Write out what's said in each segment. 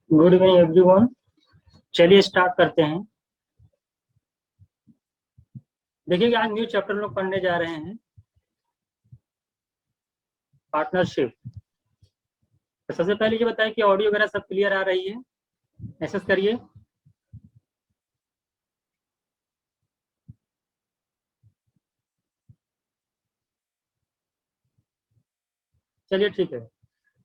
Good evening everyone. चलिए start करते हैं। देखिए आज न्यू चैप्टर लोग पढ़ने जा रहे हैं, पार्टनरशिप। तो सबसे पहले ये बताएं कि ऑडियो वगैरह सब क्लियर आ रही है। एक्सेस करिए। चलिए ठीक है।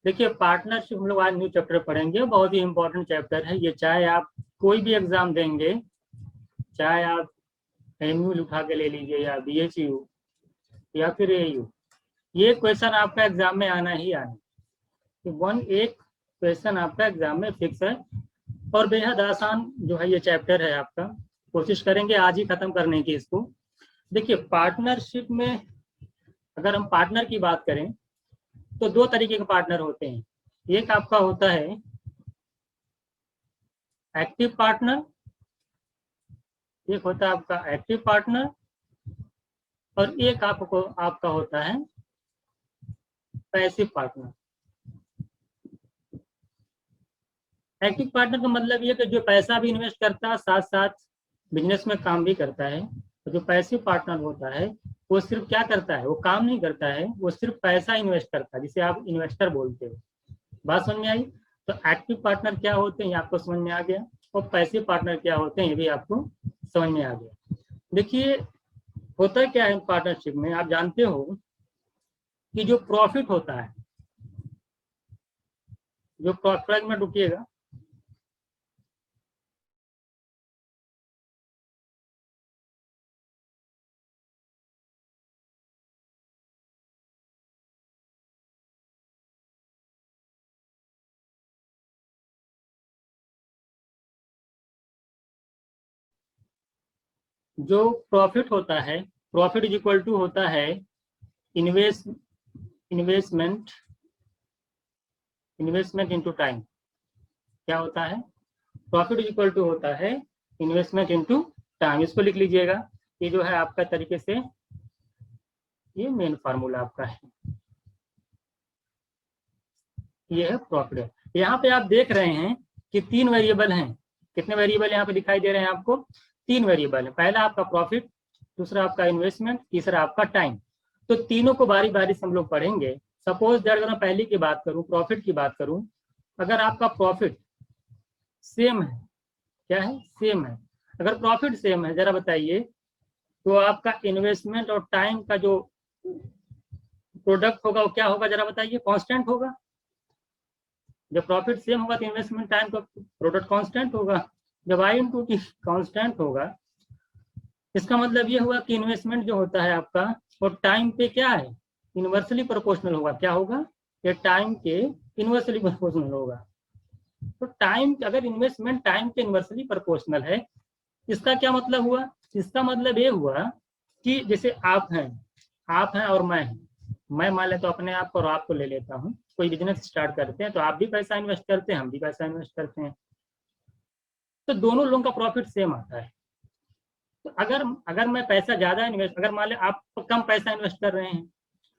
देखिए पार्टनरशिप हम लोग आज न्यू चैप्टर पढ़ेंगे, बहुत ही इंपॉर्टेंट चैप्टर है ये। चाहे आप कोई भी एग्जाम देंगे, चाहे आप एमयू उठा के ले लीजिए या बीएचयू या फिर एयू, ये क्वेश्चन आपका एग्जाम में आना ही आना। एक क्वेश्चन आपका एग्जाम में फिक्स है और बेहद आसान जो है ये चैप्टर है आपका। कोशिश करेंगे आज ही खत्म करने की इसको। देखिए पार्टनरशिप में अगर हम पार्टनर की बात करें तो दो तरीके के पार्टनर होते हैं। एक आपका होता है एक्टिव पार्टनर, एक होता है आपका एक्टिव पार्टनर, और एक आपका होता है पैसिव पार्टनर। एक्टिव पार्टनर का मतलब ये कि जो पैसा भी इन्वेस्ट करता है, साथ साथ बिजनेस में काम भी करता है। तो जो पैसिव पार्टनर होता है वो सिर्फ क्या करता है, वो काम नहीं करता है, वो सिर्फ पैसा इन्वेस्ट करता है, जिसे आप इन्वेस्टर बोलते हो। बात समझ में आई? तो एक्टिव पार्टनर क्या होते हैं ये आपको समझ में आ गया, और पैसिव पार्टनर क्या होते हैं ये भी आपको समझ में आ गया। देखिए होता क्या है पार्टनरशिप में, आप जानते हो कि जो प्रॉफिट होता है, जो प्रॉफिट में रुकिएगा, जो प्रॉफिट होता है, प्रॉफिट इज इक्वल टू होता है invest investment investment into time. क्या होता है? प्रॉफिट इज इक्वल टू होता है इन्वेस्टमेंट इनटू टाइम। इसको लिख लीजिएगा, ये जो है आपका तरीके से ये मेन फार्मूला आपका है, ये है प्रॉफिट। यहाँ पे आप देख रहे हैं कि तीन वेरिएबल हैं। कितने वेरिएबल यहाँ पे दिखाई दे रहे हैं आपको? तीन वेरिएबल है। पहला आपका प्रॉफिट, दूसरा आपका इन्वेस्टमेंट, तीसरा आपका टाइम। तो तीनों को बारी बारी से हम लोग पढ़ेंगे। सपोज दैट अगर मैं पहली की बात करूं, प्रॉफिट की बात करूं, अगर आपका प्रॉफिट सेम है, क्या है? सेम है। अगर प्रॉफिट सेम है, जरा बताइए, तो आपका इन्वेस्टमेंट और टाइम का जो प्रोडक्ट होगा वो क्या होगा, जरा बताइए? कांस्टेंट होगा। जब प्रॉफिट सेम होगा तो इन्वेस्टमेंट टाइम का प्रोडक्ट कांस्टेंट होगा। जब आई इंटू टी कांस्टेंट होगा, इसका मतलब ये हुआ कि इन्वेस्टमेंट जो होता है आपका वो टाइम पे क्या है, इनवर्सली प्रोपोर्शनल होगा। क्या होगा? ये टाइम के इनवर्सली प्रोपोर्शनल होगा। तो टाइम, अगर इन्वेस्टमेंट टाइम के इनवर्सली प्रोपोर्शनल है, इसका क्या मतलब हुआ? इसका मतलब ये हुआ कि जैसे आप हैं और मैं मान लेता हूँ अपने आप को और आपको ले लेता हूँ, कोई बिजनेस स्टार्ट करते हैं तो आप भी पैसा इन्वेस्ट करते हैं, हम भी पैसा इन्वेस्ट करते हैं, तो दोनों लोगों का प्रॉफिट सेम आता है। तो अगर अगर मैं पैसा ज्यादा इन्वेस्ट, अगर मान लें आप कम पैसा इन्वेस्ट कर रहे हैं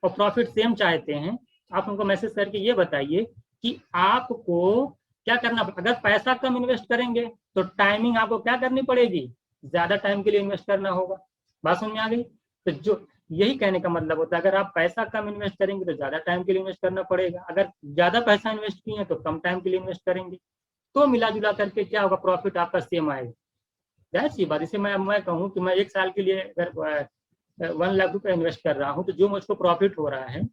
और प्रॉफिट सेम चाहते हैं, आप उनको मैसेज करके ये बताइए कि आपको क्या करना। अगर पैसा कम इन्वेस्ट करेंगे तो टाइमिंग आपको क्या करनी पड़ेगी, ज्यादा टाइम के लिए इन्वेस्ट करना होगा। बात समझ में आ गई? तो जो यही कहने का मतलब होता है, अगर आप पैसा कम इन्वेस्ट करेंगे तो ज्यादा टाइम के लिए इन्वेस्ट करना पड़ेगा, अगर ज्यादा पैसा इन्वेस्ट किए तो कम टाइम के लिए इन्वेस्ट करेंगे। तो मिला जुला करके क्या होगा, प्रॉफिट आपका सेम आएगा। जाहिर सी बात, इसे मैं कहूँ कि मैं एक साल के लिए अगर 1 लाख रुपए इन्वेस्ट कर रहा हूँ, तो जो मुझको प्रॉफिट हो रहा है,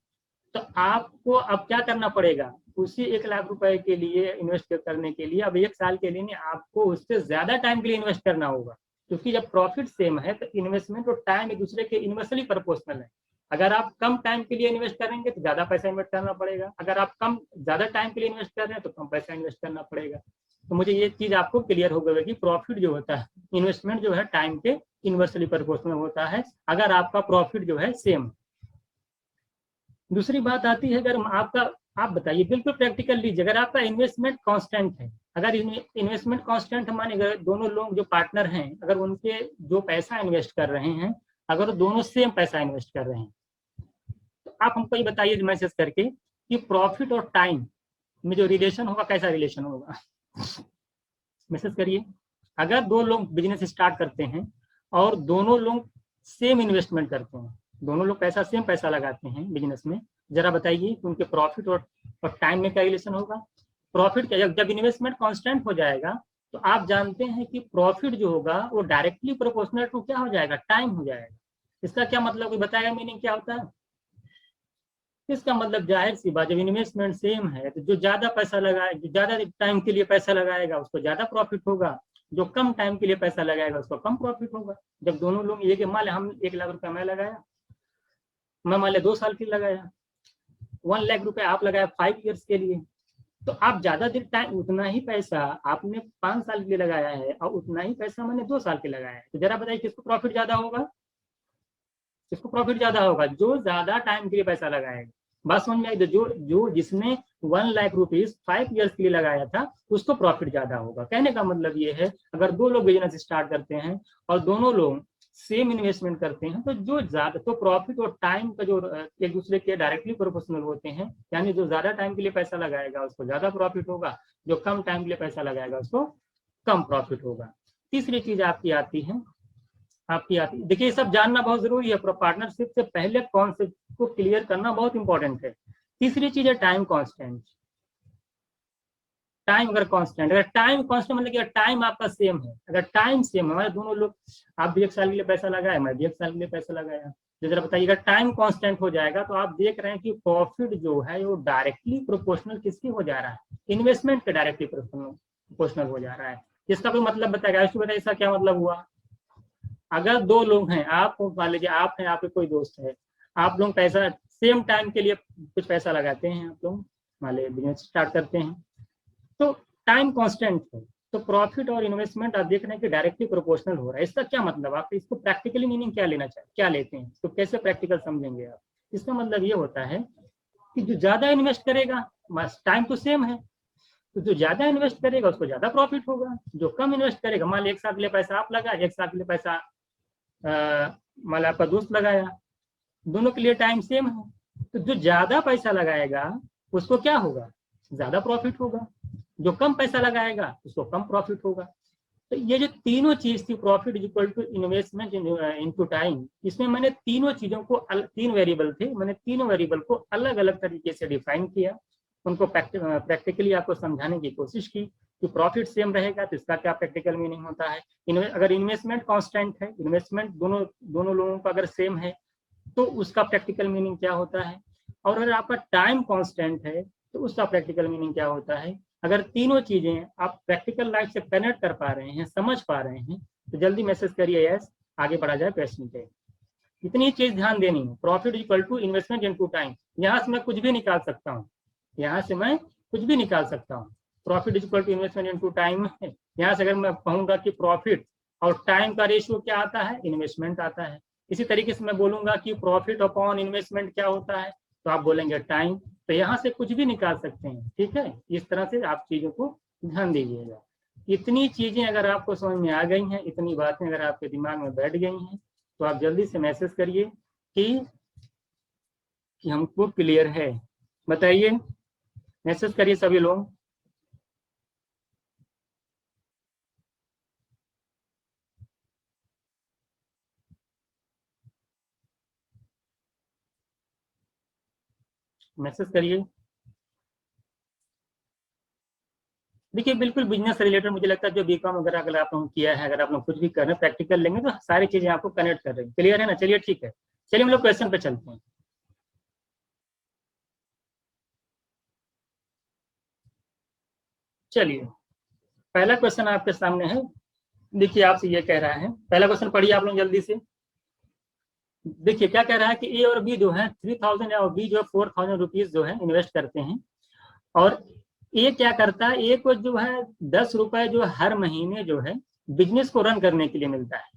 तो आपको अब क्या करना पड़ेगा, उसी 1 लाख रुपए के लिए इन्वेस्ट करने के लिए अब एक साल के लिए नहीं, आपको उससे ज्यादा टाइम के लिए इन्वेस्ट करना होगा। क्योंकि जब प्रॉफिट सेम है तो इन्वेस्टमेंट और टाइम एक दूसरे के इन्वर्सली प्रोपोर्शनल है। अगर आप कम टाइम के लिए इन्वेस्ट करेंगे तो ज्यादा पैसा इन्वेस्ट करना पड़ेगा, अगर आप ज्यादा टाइम के लिए इन्वेस्ट कर रहे हैं तो कम पैसा इन्वेस्ट करना पड़ेगा। तो मुझे ये चीज आपको क्लियर हो गई कि प्रॉफिट जो होता है, इन्वेस्टमेंट जो है टाइम के इन्वर्सली प्रोपोर्शनल होता है, अगर आपका प्रॉफिट जो है सेम। दूसरी बात आती है, अगर आपका, आप बताइए बिल्कुल प्रैक्टिकल लीजिए, अगर आपका इन्वेस्टमेंट कांस्टेंट है, अगर इन्वेस्टमेंट कांस्टेंट माने अगर दोनों लोग जो पार्टनर हैं, अगर उनके जो पैसा इन्वेस्ट कर रहे हैं, अगर दोनों सेम पैसा इन्वेस्ट कर रहे हैं, तो आप हमको ये बताइए मैसेज करके कि प्रॉफिट और टाइम में जो रिलेशन होगा कैसा रिलेशन होगा। मैसेज करिए। अगर दो लोग बिजनेस स्टार्ट करते हैं और दोनों लोग सेम इन्वेस्टमेंट करते हैं, दोनों लोग सेम पैसा लगाते हैं बिजनेस में, जरा बताइए कि उनके प्रॉफिट और टाइम में क्या रिलेशन होगा। प्रॉफिट जब इन्वेस्टमेंट कांस्टेंट हो जाएगा तो आप जानते हैं कि प्रॉफिट जो होगा वो डायरेक्टली प्रोपोर्शनल टू क्या हो जाएगा, टाइम हो जाएगा। इसका क्या मतलब, कोई बताएगा मीनिंग क्या होता है? इसका मतलब जाहिर सी बात, जब इन्वेस्टमेंट सेम है तो जो ज्यादा पैसा लगाए, जो ज्यादा टाइम के लिए पैसा लगाएगा उसको ज्यादा प्रॉफिट होगा, जो कम टाइम के लिए पैसा लगाएगा उसको कम प्रॉफिट होगा। जब दोनों लोग ये, मान लिया हम 1 लाख रुपया मैं लगाया, मैं मान लिया 2 साल के लिए लगाया, 1 लाख रुपया आप लगाया 5 ईयर्स के लिए, तो आप ज्यादा देर टाइम, उतना ही पैसा आपने 5 साल के लिए लगाया है और उतना ही पैसा मैंने 2 साल के लगाया है, तो जरा बताइए किसको प्रॉफिट ज्यादा होगा? किसको प्रॉफिट ज्यादा होगा? जो ज्यादा टाइम के लिए पैसा लगाएगा। बात समझ में आई? जो जिसने 1 लाख रुपीज 5 ईयर्स के लिए लगाया था उसको प्रॉफिट ज्यादा होगा। कहने का मतलब ये है, अगर दो लोग बिजनेस स्टार्ट करते हैं और दोनों लोग सेम इन्वेस्टमेंट करते हैं तो जो ज्यादा, तो प्रॉफिट और टाइम का जो एक दूसरे के डायरेक्टली प्रोपोर्शनल होते हैं, यानी जो ज्यादा टाइम के लिए पैसा लगाएगा उसको ज्यादा प्रॉफिट होगा, जो कम टाइम के लिए पैसा लगाएगा उसको कम प्रॉफिट होगा। तीसरी चीज आपकी आती है, देखिए ये सब जानना बहुत जरूरी है, पार्टनरशिप से पहले कॉन्सेप्ट को क्लियर करना बहुत इंपॉर्टेंट है। तीसरी चीज है टाइम कांस्टेंट। टाइम अगर कांस्टेंट, अगर टाइम कांस्टेंट मतलब कि टाइम आपका सेम है, अगर टाइम सेम है, हमारे दोनों लोग, आप भी 1 साल के लिए पैसा लगाया, मैं भी 1 साल के लिए पैसा लगाया, तो जरा बताइए, अगर टाइम कांस्टेंट हो जाएगा तो आप देख रहे हैं कि प्रॉफिट जो है वो डायरेक्टली प्रोपोर्शनल किसके हो जा रहा है, इन्वेस्टमेंट के डायरेक्टली प्रोपोर्शनल हो जा रहा है। इसका कोई मतलब बताएगा? बताइए इसका क्या मतलब हुआ। अगर दो लोग हैं, आप मान लीजिए आप हैं, आपके कोई दोस्त है, आप लोग पैसा सेम टाइम के लिए कुछ पैसा लगाते हैं, आप लोग मान लीजिए बिजनेस स्टार्ट करते हैं, तो टाइम कांस्टेंट है, तो प्रॉफिट और इन्वेस्टमेंट आप देख रहे हैं कि डायरेक्टली प्रोपोर्शनल हो रहा है। इसका क्या मतलब, आप इसको प्रैक्टिकली मीनिंग क्या लेना चाहिए, क्या लेते हैं, इसको कैसे प्रैक्टिकल समझेंगे आप? इसका मतलब ये होता है कि जो ज्यादा इन्वेस्ट करेगा, टाइम तो सेम है, तो जो ज्यादा इन्वेस्ट करेगा उसको ज्यादा प्रॉफिट होगा, जो कम इन्वेस्ट करेगा, मान लीजिए 1 साल के लिए पैसा आप लगा, 1 साल के लिए पैसा मान आपका दोस्त लगाया, दोनों के लिए टाइम सेम है, तो जो ज्यादा पैसा लगाएगा उसको क्या होगा, ज्यादा प्रॉफिट होगा, जो कम पैसा लगाएगा उसको कम प्रॉफिट होगा। तो ये जो तीनों चीज थी, profit is equal to investment into time, इसमें मैंने तीनों चीजों को, 3 वेरिएबल थे, मैंने तीनों वेरिएबल को अलग अलग तरीके से डिफाइन किया, उनको प्रैक्टिकली आपको समझाने की कोशिश की कि प्रॉफिट सेम रहेगा तो इसका क्या प्रैक्टिकल मीनिंग होता है, अगर इन्वेस्टमेंट कांस्टेंट है, इन्वेस्टमेंट दोनों लोगों का अगर सेम है तो उसका प्रैक्टिकल मीनिंग क्या होता है, और अगर आपका टाइम कांस्टेंट है तो उसका प्रैक्टिकल मीनिंग क्या होता है। अगर तीनों चीजें आप प्रैक्टिकल लाइफ से कनेक्ट कर पा रहे हैं, समझ पा रहे हैं, तो जल्दी मैसेज करिए यस, आगे बढ़ा जाए क्वेश्चन पे। इतनी चीज ध्यान देनी है, profit equal to investment into time, यहाँ से मैं कुछ भी निकाल सकता हूँ, यहाँ से मैं कुछ भी निकाल सकता हूँ। Profit equal to investment into time है, यहाँ से अगर मैं कहूंगा कि प्रॉफिट और टाइम का रेशियो क्या आता है, इन्वेस्टमेंट आता है। इसी तरीके से मैं बोलूंगा कि प्रॉफिट अपॉन इन्वेस्टमेंट क्या होता है, तो आप बोलेंगे टाइम, तो यहाँ से कुछ भी निकाल सकते हैं। ठीक है, इस तरह से आप चीजों को ध्यान दीजिएगा। इतनी चीजें अगर आपको समझ में आ गई हैं, इतनी बातें अगर आपके दिमाग में बैठ गई हैं, तो आप जल्दी से मैसेज करिए कि हमको क्लियर है। बताइए, मैसेज करिए सभी लोग। मैसेज करिए। देखिए बिल्कुल बिजनेस से रिलेटेड मुझे लगता है जो बीकॉम अगर आप लोग किया है, अगर आप लोग कुछ भी कर रहे हैं, प्रैक्टिकल लेंगे तो सारी चीजें आपको कनेक्ट कर रही है। क्लियर है ना? चलिए ठीक है, चलिए हम लोग क्वेश्चन पे चलते हैं। चलिए पहला क्वेश्चन आपके सामने है, देखिए आपसे ये कह रहा है, पहला क्वेश्चन पढ़िए आप लोग जल्दी से। देखिए क्या कह रहा है कि ए और बी जो है 3000 और बी जो है 4000 रुपीज जो है इन्वेस्ट करते हैं, और ए क्या करता है, ए को जो है 10 रुपए जो हर महीने जो है बिजनेस को रन करने के लिए मिलता है।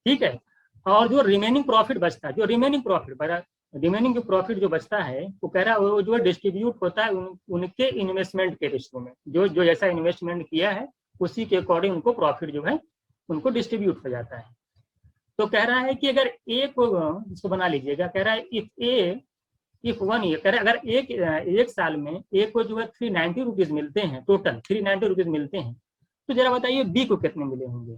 ठीक है, और जो रिमेनिंग प्रॉफिट बचता है, जो रिमेनिंग प्रॉफिट जो बचता है, वो कह रहा है वो जो डिस्ट्रीब्यूट होता है उनके इन्वेस्टमेंट के रेशियो में, जो जैसा इन्वेस्टमेंट किया है उसी के अकॉर्डिंग उनको प्रॉफिट जो है उनको डिस्ट्रीब्यूट हो जाता है। तो कह रहा है कि अगर ए को, इसको बना लीजिएगा, कह रहा है इफ ए इफ 1 ईयर करें, अगर एक साल में ए को जो है 390 रुपीज मिलते हैं, टोटल 390 रुपीज मिलते हैं, तो जरा बताइए बी को कितने मिले होंगे।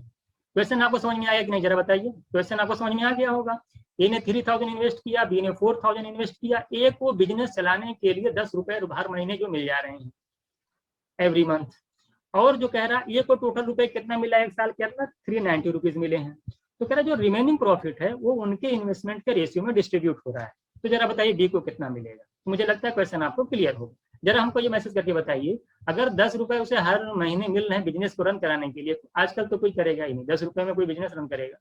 क्वेश्चन आपको समझ में आया कि नहीं, जरा बताइए। क्वेश्चन आपको समझ में आ गया होगा। ए ने 3000 इन्वेस्ट किया, बी ने 4000 इन्वेस्ट किया। ए को बिजनेस चलाने के लिए 10 रुपए हर महीने जो मिल जा रहे हैं एवरी मंथ, और जो कह रहा है ये को टोटल रुपए कितना मिला एक साल के अंदर, 390 रुपीज मिले हैं। तो कह रहा है जो रिमेनिंग प्रॉफिट है वो उनके इन्वेस्टमेंट के रेशियो में डिस्ट्रीब्यूट हो रहा है। तो जरा बताइए बी को कितना मिलेगा। तो मुझे लगता है क्वेश्चन आपको क्लियर होगा। जरा हमको ये मैसेज करके बताइए, अगर 10 रुपए उसे हर महीने मिल रहे हैं बिजनेस को रन कराने के लिए, आजकल तो कोई करेगा ही नहीं, 10 रुपए में कोई बिजनेस रन करेगा।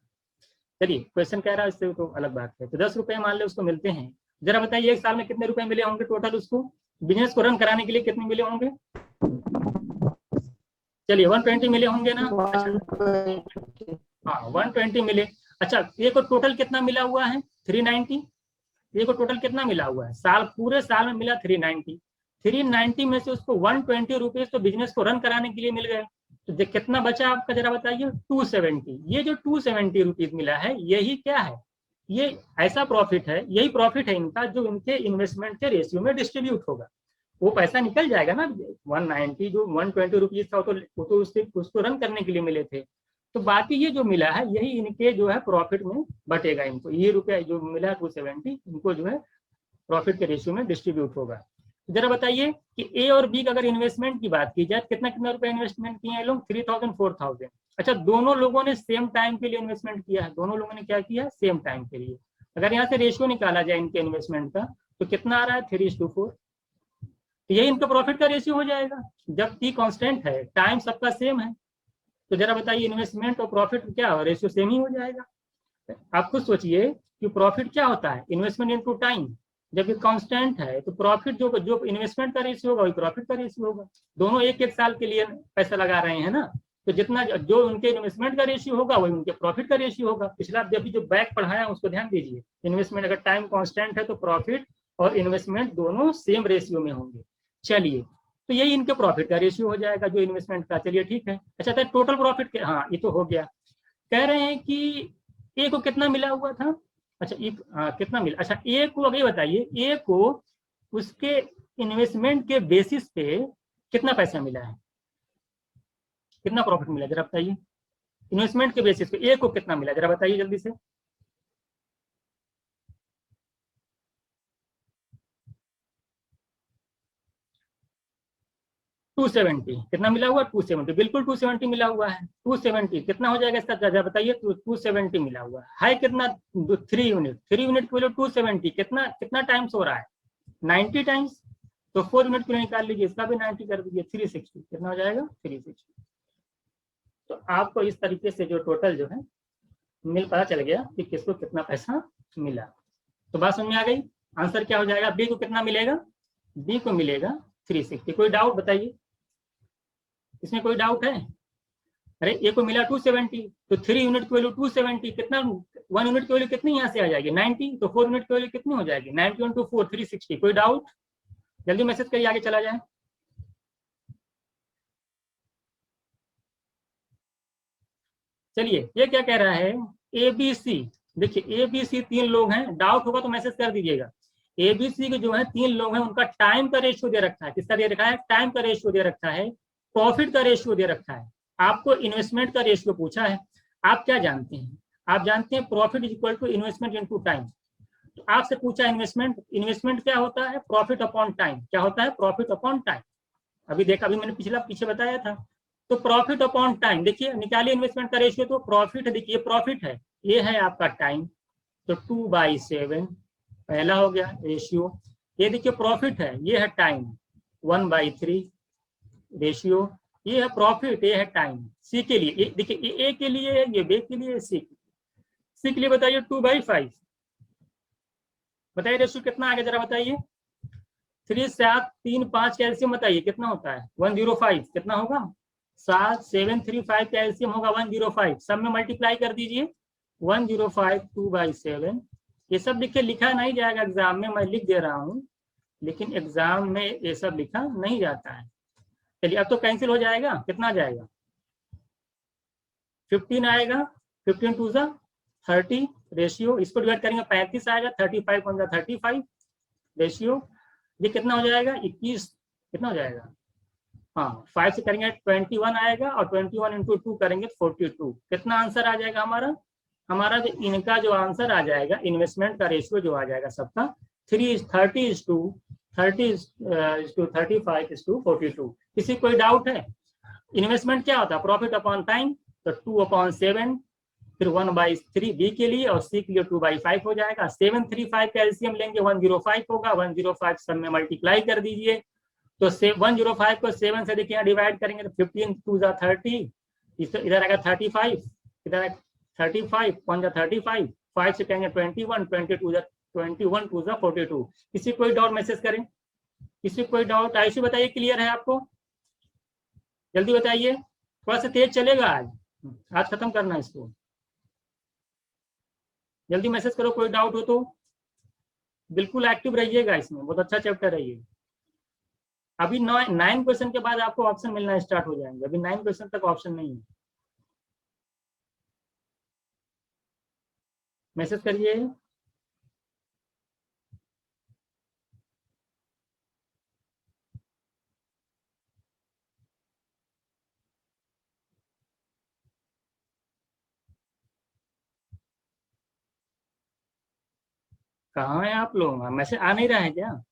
चलिए क्वेश्चन कह रहा है इससे तो अलग बात है। तो 10 रुपए मान ले उसको मिलते हैं, जरा बताइए एक साल में कितने रुपए मिले होंगे टोटल उसको, बिजनेस को रन कराने के लिए कितने मिले होंगे। चलिए 120 मिले होंगे ना। हाँ 120 मिले। अच्छा ये को टोटल कितना मिला हुआ है 390। ये को टोटल कितना मिला हुआ है, साल पूरे साल में मिला 390। 390 में से उसको 120 रुपीज तो बिजनेस को रन कराने के लिए मिल गए। तो कितना बचा आपका जरा बताइए 270। ये जो 270 रुपीज मिला है यही क्या है, ये ऐसा प्रॉफिट है, यही प्रॉफिट है इनका जो इनके इन्वेस्टमेंट के रेशियो में डिस्ट्रीब्यूट होगा। वो पैसा निकल जाएगा ना, 190 जो 120 रुपीज था वो तो उसको रन करने के लिए मिले थे। तो बाकी ये जो मिला है यही इनके जो है प्रॉफिट में बटेगा। इनको ये रुपया जो मिला 270 इनको जो है प्रॉफिट के रेशियो में डिस्ट्रीब्यूट होगा। जरा बताइए कि ए और बी का अगर इन्वेस्टमेंट की बात की जाए, कितना कितना रुपया इन्वेस्टमेंट किए हैं लोग, 3000 4000। अच्छा दोनों लोगों ने सेम टाइम के लिए इन्वेस्टमेंट किया है, दोनों लोगों ने क्या किया, सेम टाइम के लिए। अगर यहाँ से रेशियो निकाला जाए इनके इन्वेस्टमेंट का तो कितना आ रहा है 3:4। तो ये इनका प्रॉफिट का रेशियो हो जाएगा जब टी कांस्टेंट है, टाइम सबका सेम है। तो जरा बताइए इन्वेस्टमेंट और प्रॉफिट क्या रेशियो सेम ही हो जाएगा। आप खुद सोचिए कि प्रॉफिट क्या होता है, इन्वेस्टमेंट इनटू टाइम। जब ये कांस्टेंट है तो प्रॉफिट जो इन्वेस्टमेंट का रेशियो होगा वही प्रॉफिट का रेशियो होगा। दोनों एक एक साल के लिए पैसा लगा रहे हैं ना, तो जितना जो उनके इन्वेस्टमेंट का रेशियो होगा वही उनके प्रॉफिट का रेशियो होगा। पिछला जब जो बैक पढ़ाया उसको ध्यान दीजिए, इन्वेस्टमेंट अगर टाइम कांस्टेंट है तो प्रॉफिट और इन्वेस्टमेंट दोनों सेम रेशियो में होंगे। चलिए तो यही इनके प्रॉफिट का रेशियो हो जाएगा जो इन्वेस्टमेंट का। चलिए ठीक है। अच्छा तो टोटल प्रॉफिट, हाँ ये तो हो गया। कह रहे हैं कि ए को कितना मिला हुआ था। अच्छा कितना मिला, अच्छा ए को अभी बताइए, ए को उसके इन्वेस्टमेंट के बेसिस पे कितना पैसा मिला है, कितना प्रॉफिट मिला जरा बताइए। इन्वेस्टमेंट के बेसिस पे ए को कितना मिला जरा बताइए जल्दी से। 270 कितना मिला हुआ, 270 बिल्कुल 270 मिला हुआ है। 270 कितना हो जाएगा इसका जरा बताइए। 270 मिला हुआ है कितना, 3 यूनिट, 3 यूनिट के लिए 270 कितना कितना टाइम्स हो रहा है, 90 टाइम्स। तो 4 यूनिट के लिए निकाल लीजिए, इसका भी 90 कर दीजिए, 360 कितना हो जाएगा 360। तो आपको इस तरीके से जो टोटल जो है मिल पता चल गया कि किसको कितना पैसा मिला। तो बात समझ में आ गई। आंसर क्या हो जाएगा, बी को कितना मिलेगा, बी को मिलेगा 360। कोई डाउट बताइए, इसमें कोई डाउट है। अरे ए को मिला 270 तो 3 यूनिट की वैल्यू 270 कितना, 1 यूनिट की वैल्यू कितनी यहाँ से आ जाएगी 90, तो 4 यूनिट की वैल्यू कितनी हो जाएगी 90 × 4 360। कोई डाउट, जल्दी मैसेज करिए आगे चला जाए। चलिए ये क्या कह रहा है, ए बी सी। देखिए ए बी सी 3 लोग हैं, डाउट होगा तो मैसेज कर दीजिएगा। ए बी सी के जो है 3 लोग हैं, उनका टाइम का रेशियो दे रखा है, किसका दे रखा है, टाइम का रेशियो दे रखा है, प्रॉफिट का रेशियो दे रखा है। आपको इन्वेस्टमेंट का रेशियो पूछा है। आप क्या जानते हैं, आप जानते हैं profit is equal to investment into time. तो आपसे पूछा इन्वेस्टमेंट, इन्वेस्टमेंट क्या होता है, प्रॉफिट अपॉन टाइम। क्या होता है, प्रॉफिट अपॉन टाइम। अभी देखा, अभी मैंने पीछे बताया था। तो प्रॉफिट अपॉन टाइम देखिए, निकालिए इन्वेस्टमेंट का रेशियो। तो प्रॉफिट देखिए, प्रॉफिट है, ये है आपका टाइम, तो 2/7 पहला हो गया रेशियो। ये देखिए प्रॉफिट है, ये है टाइम, 1/3 रेशियो। ये है प्रॉफिट, ये है टाइम। सी के लिए देखिए, ए के लिए, ये बी के लिए, सी के लिए बताइए 2/5। बताइए रेशियो कितना आ गया जरा बताइए। 3 7 3 5 का एलसीएम बताइए कितना होता है, 105 कितना होगा, 7 7 3 5 का एलसीएम होगा 105। सब में मल्टीप्लाई कर दीजिए, 105 2/7। ये सब देखिए लिखा नहीं जाएगा एग्जाम में, मैं लिख दे रहा हूँ, लेकिन एग्जाम में ये सब लिखा नहीं जाता है। चलिए अब तो कैंसिल हो जाएगा, कितना आ जाएगा 15 आएगा, 15 2 30 रेशियो, इसको डिवाइड करेंगे 35 आएगा, 35 × 35 रेशियो, ये कितना हो जाएगा 21, कितना हो जाएगा, हाँ 5 से करेंगे 21 आएगा, और 21 इंटू 2 करेंगे 42। कितना आंसर आ जाएगा हमारा, हमारा जो इनका जो आंसर आ जाएगा इन्वेस्टमेंट का रेशियो जो आ जाएगा सबका 30:35:42। किसी कोई डाउट है? इन्वेस्टमेंट क्या होता है, प्रॉफिट अपॉन टाइम, तो 2/7, फिर 1/3 बी के लिए, और सी के लिए 2/5 हो जाएगा। 735 का एलसीएम लेंगे 105 होगा, 105 सब में मल्टीप्लाई कर दीजिए, तो 105 को 7 से देखिए डिवाइड करेंगे तो 15 2 जा 30, इधर आएगा 35, इधर 35, 1 जा 35, 5 से कहेंगे 21, 22 जा 21, 2 जा 42। किसी कोई डाउट मैसेज करें, किसी कोई डाउट? आयुषी बताइए, क्लियर है आपको? जल्दी बताइए, थोड़ा सा तेज चलेगा, आज खत्म करना है इसको, जल्दी मैसेज करो कोई डाउट हो तो। बिल्कुल एक्टिव रहिएगा इसमें, बहुत अच्छा चैप्टर है ये। अभी 9 क्वेश्चन के बाद आपको ऑप्शन मिलना स्टार्ट हो जाएंगे, अभी 9 क्वेश्चन तक ऑप्शन नहीं है। मैसेज करिए। कहाँ है आप लोग, मैसेज आ नहीं रहा है क्या?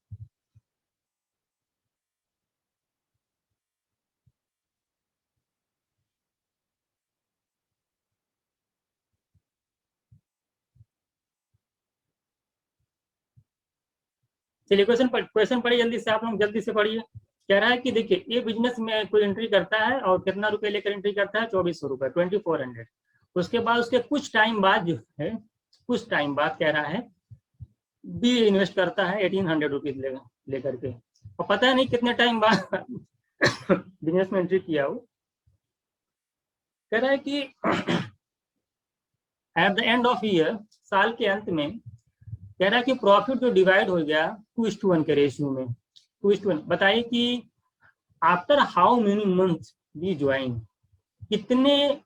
चलिए क्वेश्चन पढ़िए जल्दी से, आप लोग जल्दी से पढ़िए। कह रहा है कि देखिए ये बिजनेस में कोई एंट्री करता है और कितना रुपए लेकर एंट्री करता है, 2400 रुपए, 2400। उसके बाद उसके कुछ टाइम बाद जो है, कुछ टाइम बाद कह रहा है बी इन्वेस्ट करता है 1800 रुपीज लेकर के, और पता नहीं कितने टाइम बाद बिजनेस में एंट्री किया हो। कह रहा है कि at the end of year, साल के अंत में, कह रहा है कि प्रॉफिट जो डिवाइड हो गया 2:1 के रेशियो में, 2:1। बताइए कि after how many month be join, कितने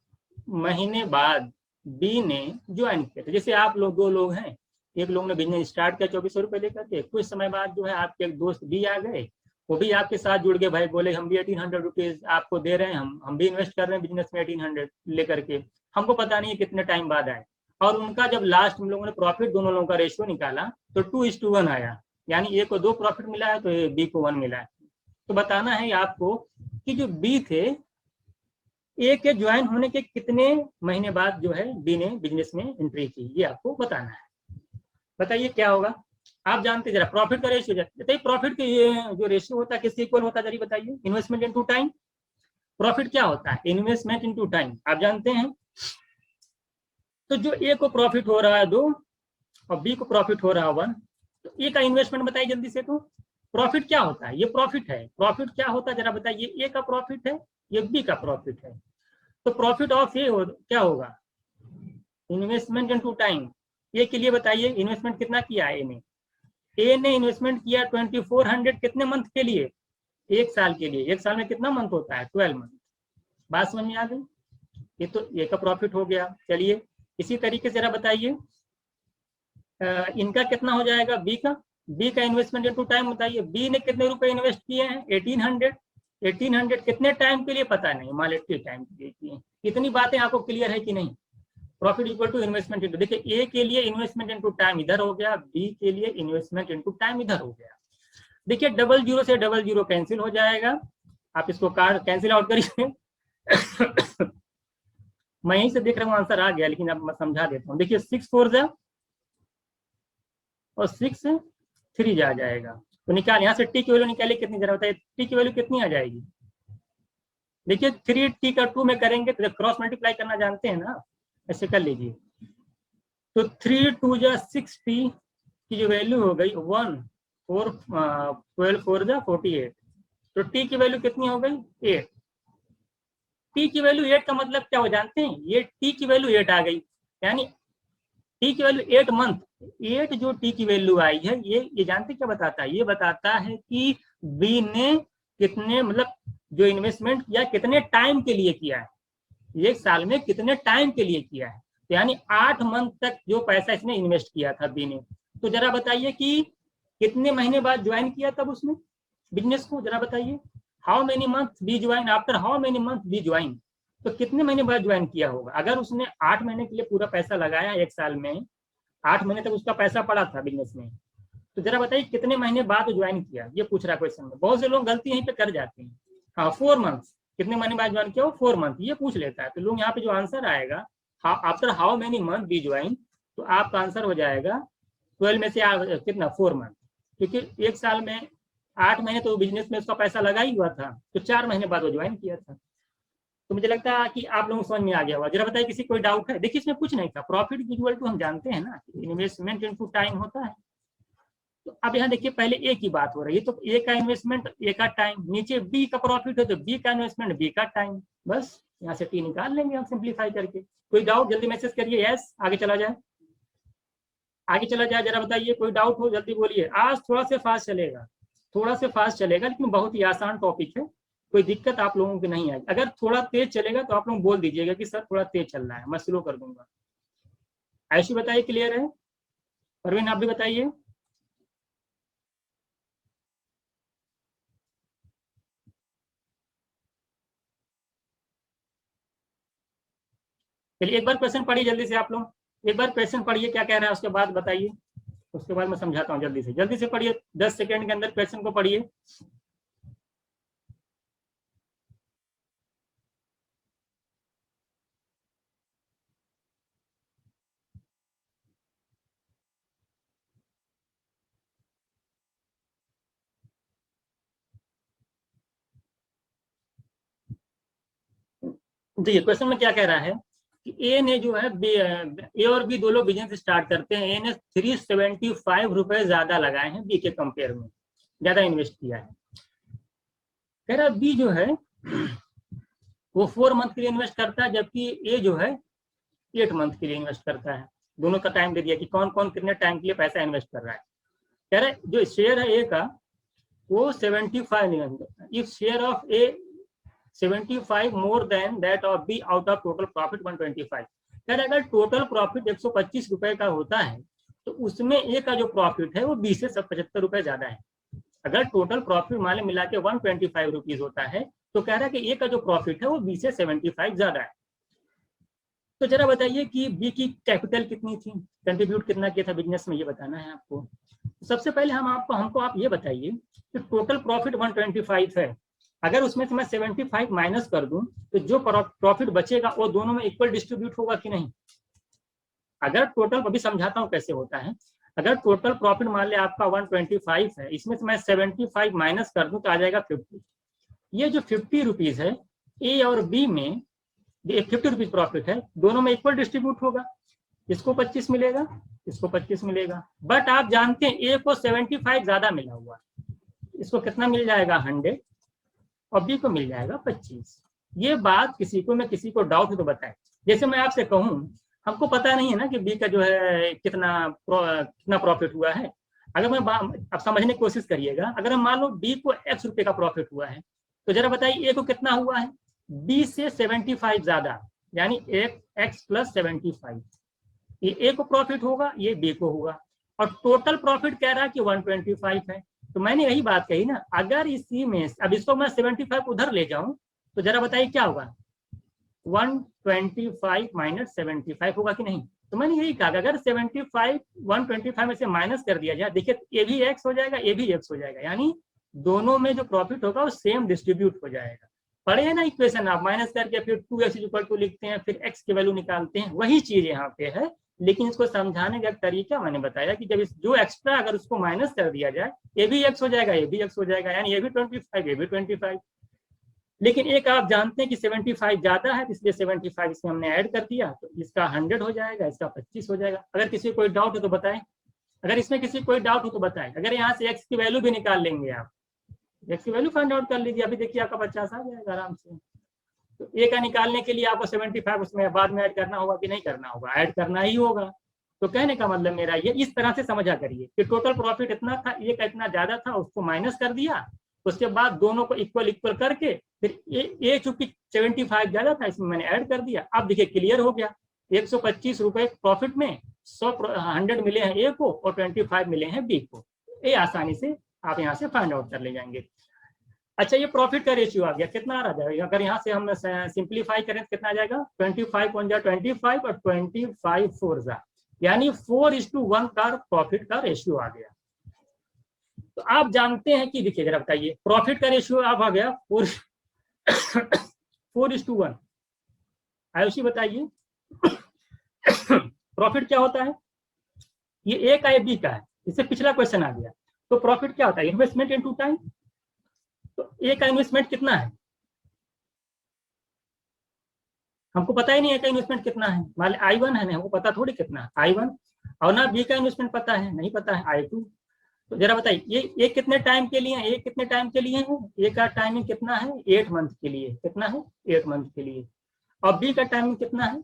महीने बाद बी ने ज्वाइन किया। तो जैसे आप लोग 2 लोग हैं, एक लोग ने बिजनेस स्टार्ट किया 2400 रुपए लेकर के, कुछ समय बाद जो है आपके एक दोस्त बी आ गए, वो भी आपके साथ जुड़ गए, भाई बोले हम भी 1800 रुपीज आपको दे रहे हैं, हम भी इन्वेस्ट कर रहे हैं बिजनेस में 1800 लेकर के, हमको पता नहीं है कितने टाइम बाद आए। और उनका जब लास्ट हम लोगों ने प्रॉफिट दोनों लोगों का रेशियो निकाला तो 2:1 आया, यानी ए को 2 प्रॉफिट मिला है तो बी को 1 मिला है। तो बताना है आपको कि जो बी थे, ए के ज्वाइन होने के कितने महीने बाद जो है बी ने बिजनेस में एंट्री की, ये आपको बताना है। बताइए क्या होगा, आप जानते, जरा प्रॉफिट का रेशियो बताइए, प्रॉफिट के जो रेशियो होता है किससे इक्वल होता है, जरा बताइए। Investment into time. प्रॉफिट क्या होता है, इन्वेस्टमेंट इनटू टाइम, आप जानते हैं। तो जो ए को प्रॉफिट हो रहा है 2 और बी को प्रॉफिट हो रहा है 1, तो ए का इन्वेस्टमेंट बताइए जल्दी से। तो प्रॉफिट क्या होता है, ये प्रॉफिट है, प्रॉफिट क्या होता है जरा बताइए। ए का प्रॉफिट है, ये बी का प्रॉफिट है, तो प्रॉफिट ऑफ ए क्या होगा, इन्वेस्टमेंट इनटू टाइम। ए के लिए बताइए इन्वेस्टमेंट कितना किया है ए ने इन्वेस्टमेंट किया 2400 कितने मंथ के लिए, 1 साल के लिए। 1 साल में कितना मंथ होता है, 12 मंथ। बात समझ में आ गई, ये तो ए का प्रॉफिट हो गया। चलिए इसी तरीके से जरा बताइए इनका कितना हो जाएगा, बी का इन्वेस्टमेंट इनटू टाइम बताइए। बी ने कितने रुपए इन्वेस्ट किए हैं, 1800 कितने टाइम के लिए पता नहीं, मान लेते टाइम के लिए किए। इतनी बातें आपको क्लियर है कि नहीं। Profit equal to investment into, देखिए ए के लिए इन्वेस्टमेंट इनटू टाइम इधर हो गया, बी के लिए इन्वेस्टमेंट इनटू टाइम इधर हो गया। देखिए 00 से 00 कैंसिल हो जाएगा, आप इसको कैंसिल आउट करिए। मैं यहीं से देख रहा हूँ आंसर आ गया, लेकिन अब मैं समझा देता हूँ। देखिए 6 4 जा और 6 3 जा जाएगा, तो निकाल, यहाँ से टी की वैल्यू निकालिए कितनी, जरा बताइए टी की वैल्यू कितनी आ जाएगी। देखिए 3t का 2 में करेंगे तो क्रॉस मल्टीप्लाई करना जानते हैं ना, ऐसे कर लीजिए। तो 3 2 जा 6t की जो वैल्यू हो गई 1 4 12 4 जा 48, तो t की वैल्यू कितनी हो गई 8। t की वैल्यू 8 का मतलब क्या हो जानते हैं, ये t की वैल्यू 8 आ गई, यानी t की वैल्यू 8 मंथ। 8 जो t की वैल्यू आई है, ये जानते क्या बताता है, ये बताता है कि बी ने कितने, मतलब जो इन्वेस्टमेंट किया कितने टाइम के लिए किया है, 1 साल में कितने टाइम के लिए किया है, यानी 8 मंथ तक जो पैसा इसने इन्वेस्ट किया था बी ने। तो जरा बताइए कि कितने महीने बाद ज्वाइन किया तब उसने बिजनेस को, जरा बताइए। How many month be join, after how many month be join, तो कितने महीने बाद ज्वाइन किया होगा। अगर उसने 8 महीने के लिए पूरा पैसा लगाया, एक साल में 8 महीने तक उसका पैसा पड़ा था बिजनेस में, तो जरा बताइए कितने महीने बाद ज्वाइन किया, ये पूछ रहा क्वेश्चन में। बहुत से लोग गलती यहीं पे कर जाते हैं। हाँ 4 मंथ, कितने महीने बाद ज्वाइन किया, वो 4 मंथ ये पूछ लेता है। तो लोग यहाँ पे जो आंसर आएगा after how many month be join, तो आपका आंसर हो जाएगा 12 में से कितना 4 मंथ, क्योंकि एक साल में 8 महीने तो बिजनेस में उसका पैसा लगा ही हुआ था, तो 4 महीने बाद वो ज्वाइन किया था। तो मुझे लगता है कि आप लोगों को समझ में आ गया होगा। जरा बताइए किसी कोई डाउट है। देखिए इसमें कुछ नहीं था, प्रॉफिट इक्वल टू हम जानते हैं ना, इन्वेस्टमेंट इनटू टाइम होता है। तो अब यहाँ देखिए पहले ए की बात हो रही है, तो ए का इन्वेस्टमेंट ए का टाइम, नीचे बी का प्रॉफिट है तो बी का इन्वेस्टमेंट बी का टाइम, बस यहाँ से टी निकाल लेंगे हम सिंप्लीफाई करके। कोई डाउट जल्दी मैसेज करिए, यस आगे चला जाए, आगे चला जाए। जरा बताइए कोई डाउट हो जल्दी बोलिए। आज थोड़ा से फास्ट चलेगा, थोड़ा से फास्ट चलेगा, लेकिन बहुत ही आसान टॉपिक है, कोई दिक्कत आप लोगों की नहीं आएगी। अगर थोड़ा तेज चलेगा तो आप लोग बोल दीजिएगा कि सर थोड़ा तेज चल रहा है, मैं स्लो कर दूंगा। ऐसी बताइए क्लियर है। परवीन आप भी बताइए। चलिए एक बार क्वेश्चन पढ़िए जल्दी से आप लोग, एक बार क्वेश्चन पढ़िए क्या कह रहा है, उसके बाद बताइए, उसके बाद मैं समझाता हूँ। जल्दी से पढ़िए, 10 सेकंड के अंदर क्वेश्चन को पढ़िए। देखिए क्वेश्चन में क्या कह रहा है कि ए ने जो है ए और बी दोनों बिजनेस स्टार्ट करते हैं। ए ने 375 रुपए ज्यादा लगाए हैं बी के कंपेयर में, ज्यादा इन्वेस्ट किया है। कह रहा बी जो है वो 4 मंथ के लिए इन्वेस्ट करता है, जबकि ए जो है 8 मंथ के लिए इन्वेस्ट करता है। दोनों का टाइम दे दिया कि कौन कौन कितने टाइम के लिए पैसा इन्वेस्ट कर रहा है। कह रहे जो शेयर है ए का वो 75, if share of A 75 more than that of be out of total profit 125। कह रहे अगर टोटल प्रॉफिट 125 रुपए का होता है तो उसमें ए का जो प्रॉफिट है वो 20 से 75 रुपए ज्यादा है। अगर टोटल प्रॉफिट मान मिला के 125 रुपीज होता है तो कह रहा है कि ए का जो प्रॉफिट है वो 20 से 75 ज्यादा है। तो जरा बताइए कि बी की कैपिटल कितनी थी, कंट्रीब्यूट कितना किया था बिजनेस में, ये बताना है आपको। सबसे पहले हमको आप ये बताइए कि टोटल प्रॉफिट 125 है, अगर उसमें से मैं 75 माइनस कर दूं तो जो प्रॉफिट बचेगा वो दोनों में इक्वल डिस्ट्रीब्यूट होगा कि नहीं। अगर टोटल, अभी समझाता हूं कैसे होता है। अगर टोटल प्रॉफिट मान लिया आपका 125 है, इसमें से मैं 75 माइनस कर दूं तो आ जाएगा 50। ये जो 50 रुपीज है ए और बी में, ये 50 रुपीज प्रॉफिट है, दोनों में इक्वल डिस्ट्रीब्यूट होगा। इसको 25 मिलेगा, इसको 25 मिलेगा। बट आप जानते हैं ए को 75 ज्यादा मिला हुआ, इसको कितना मिल जाएगा 100 और बी को मिल जाएगा 25। ये बात किसी को डाउट हो तो बताए। जैसे मैं आपसे कहूं हमको पता नहीं है ना कि बी का जो है कितना प्रॉफिट हुआ है। अगर मैं अब समझने की कोशिश करिएगा, अगर हम मान लो बी को x रुपए का प्रॉफिट हुआ है तो जरा बताइए ए को कितना हुआ है, बी से 75 ज्यादा, यानी x प्लस 75। ये ए को प्रॉफिट होगा, ये बी को होगा, और टोटल प्रॉफिट कह रहा है कि 125 है। तो मैंने यही बात कही ना, अगर इसी में अब इसको मैं 75 उधर ले जाऊं तो जरा बताइए क्या होगा, 125 माइनस 75 होगा कि नहीं। तो मैंने यही कहा अगर 75 125 में से माइनस कर दिया जाए, देखिए ए भी एक्स हो जाएगा, ए भी एक्स हो जाएगा, यानी दोनों में जो प्रॉफिट होगा वो सेम डिस्ट्रीब्यूट हो जाएगा। पढ़े ना इक्वेशन आप, माइनस करके फिर 2x इक्वल टू लिखते हैं, फिर x की वैल्यू निकालते हैं, वही चीज यहाँ पे है। लेकिन इसको समझाने का तरीका मैंने बताया कि जब जो एक्स्ट्रा अगर उसको माइनस कर दिया जाए, ए भी एक्स हो जाएगा, ए भी एक्स हो जाएगा, यानी ए भी 25, ए भी 25। लेकिन एक आप जानते हैं कि 75 ज्यादा है, इसलिए 75 इसमें हमने ऐड कर दिया, तो इसका 100 हो जाएगा, इसका 25 हो जाएगा। अगर किसी को कोई डाउट हो तो बताएं, अगर इसमें किसी को कोई डाउट हो तो बताएं। अगर यहाँ से x की वैल्यू भी निकाल लेंगे आप, x की वैल्यू फाइंड आउट कर लीजिए, अभी देखिए आपका 50 आ जाएगा आराम से। तो ए का निकालने के लिए आपको 75 उसमें बाद में ऐड करना होगा कि नहीं करना होगा, ऐड करना ही होगा। तो कहने का मतलब मेरा ये, इस तरह से समझा करिए कि टोटल प्रॉफिट इतना था, ए का इतना ज्यादा था, उसको माइनस कर दिया, उसके बाद दोनों को इक्वल करके फिर ए चूंकि 75 ज्यादा था इसमें मैंने ऐड कर दिया। अब देखिए क्लियर हो गया, 125 रुपए प्रॉफिट में 100 मिले हैं ए को और 25 मिले हैं बी को। ये आसानी से आप यहाँ से फाइंड आउट कर ले जाएंगे। अच्छा, ये प्रॉफिट का रेशियो आ गया, कितना आ जाएगा? अगर यहाँ से हम सिंप्लीफाई करें तो कितना आ जाएगा? 25 1 जा 25 और 25 4 जा, यानी 4:1 का प्रॉफिट का रेशियो आ गया। तो आप जानते हैं कि देखिए जरा बताइए, प्रॉफिट का रेशियो आप आ गया 4:1। आयुषी बताइए प्रॉफिट क्या होता है? ये ए का है, बी का है, इससे पिछला क्वेश्चन आ गया। तो प्रॉफिट क्या होता है? Investment into time. तो ए का इन्वेस्टमेंट कितना है? हमको पता ही नहीं है का इन्वेस्टमेंट कितना है। मान ली I1 है ना, हमको पता थोड़ी कितना है I1, और ना बी का इन्वेस्टमेंट पता है, नहीं पता है I2। तो जरा बताइए ये कितने टाइम के लिए है? ये कितने टाइम के लिए है? ए का टाइमिंग कितना है? 8 मंथ के लिए। कितना है? 8 मंथ के लिए। और बी का टाइमिंग कितना है?